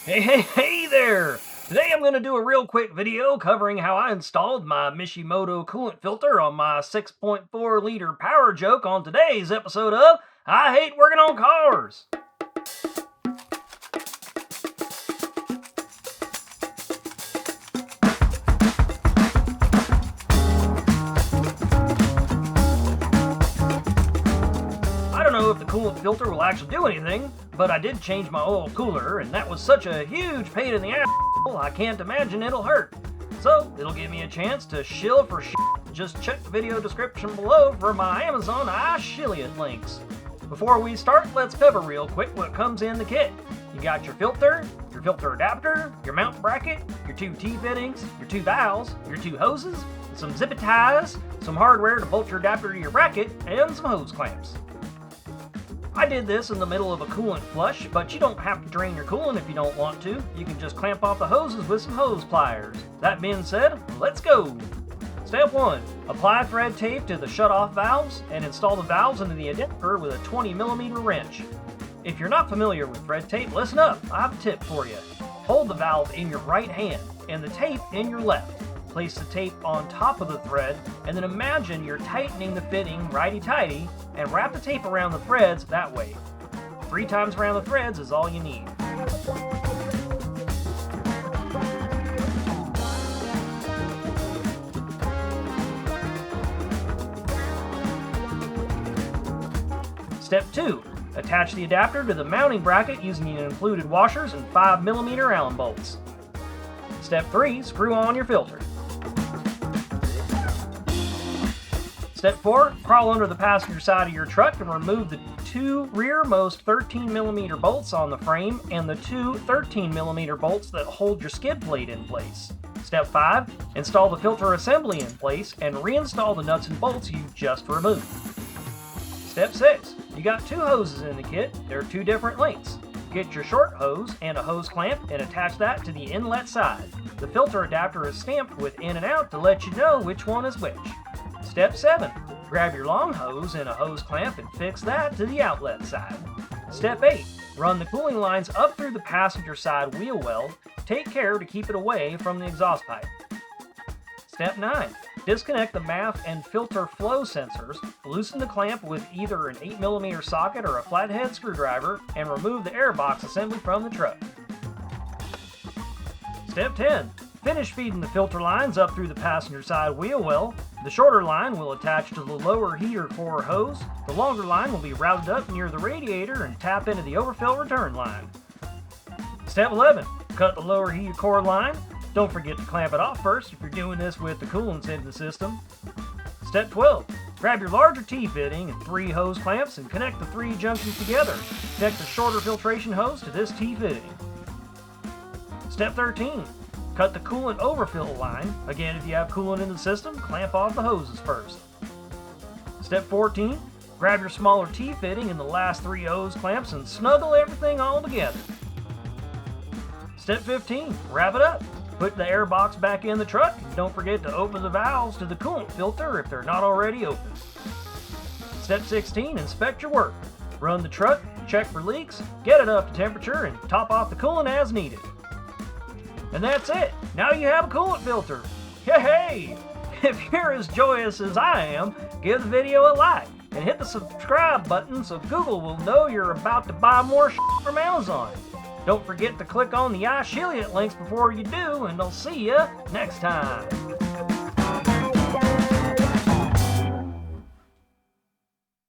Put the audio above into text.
Hey there! Today I'm going to do a real quick video covering how I installed my Mishimoto coolant filter on my 6.4 liter power joke on today's episode of I Hate Working on Cars. I don't know if the coolant filter will actually do anything, but I did change my oil cooler, and that was such a huge pain in the ass, I can't imagine it'll hurt. So, it'll give me a chance to shill for shit. Just check the video description below for my Amazon affiliate links. Before we start, let's cover real quick what comes in the kit. You got your filter adapter, your mount bracket, your two T-fittings, your two valves, your two hoses, some zip ties, some hardware to bolt your adapter to your bracket, and some hose clamps. I did this in the middle of a coolant flush, but you don't have to drain your coolant if you don't want to. You can just clamp off the hoses with some hose pliers. That being said, let's go! Step 1. Apply thread tape to the shut-off valves and install the valves into the adapter with a 20mm wrench. If you're not familiar with thread tape, listen up, I have a tip for you. Hold the valve in your right hand and the tape in your left. Place the tape on top of the thread, and then imagine you're tightening the fitting righty-tighty, and wrap the tape around the threads that way. 3 times around the threads is all you need. Step 2. Attach the adapter to the mounting bracket using the included washers and 5mm Allen bolts. Step 3. Screw on your filter. Step 4. Crawl under the passenger side of your truck and remove the 2 rearmost 13mm bolts on the frame and the 2 13mm bolts that hold your skid plate in place. Step 5. Install the filter assembly in place and reinstall the nuts and bolts you've just removed. Step 6. You got 2 hoses in the kit. They're 2 different lengths. Get your short hose and a hose clamp and attach that to the inlet side. The filter adapter is stamped with in and out to let you know which one is which. Step 7. Grab your long hose and a hose clamp and fix that to the outlet side. Step 8. Run the cooling lines up through the passenger side wheel well. Take care to keep it away from the exhaust pipe. Step 9. Disconnect the MAF and filter flow sensors, loosen the clamp with either an 8mm socket or a flathead screwdriver, and remove the airbox assembly from the truck. Step 10. Finish feeding the filter lines up through the passenger side wheel well. The shorter line will attach to the lower heater core hose. The longer line will be routed up near the radiator and tap into the overfill return line. Step 11. Cut the lower heater core line. Don't forget to clamp it off first if you're doing this with the coolants in the system. Step 12. Grab your larger T-fitting and 3 hose clamps and connect the 3 junctions together. Connect the shorter filtration hose to this T-fitting. Step 13. Cut the coolant overfill line. Again, if you have coolant in the system, clamp off the hoses first. Step 14. Grab your smaller T-fitting and the last 3 hose clamps and snuggle everything all together. Step 15. Wrap it up. Put the air box back in the truck and don't forget to open the valves to the coolant filter if they're not already open. Step 16. Inspect your work. Run the truck, check for leaks, get it up to temperature, and top off the coolant as needed. And that's it. Now you have a coolant filter. Hey! If you're as joyous as I am, give the video a like and hit the subscribe button so Google will know you're about to buy more shit from Amazon. Don't forget to click on the affiliate links before you do, and I'll see you next time.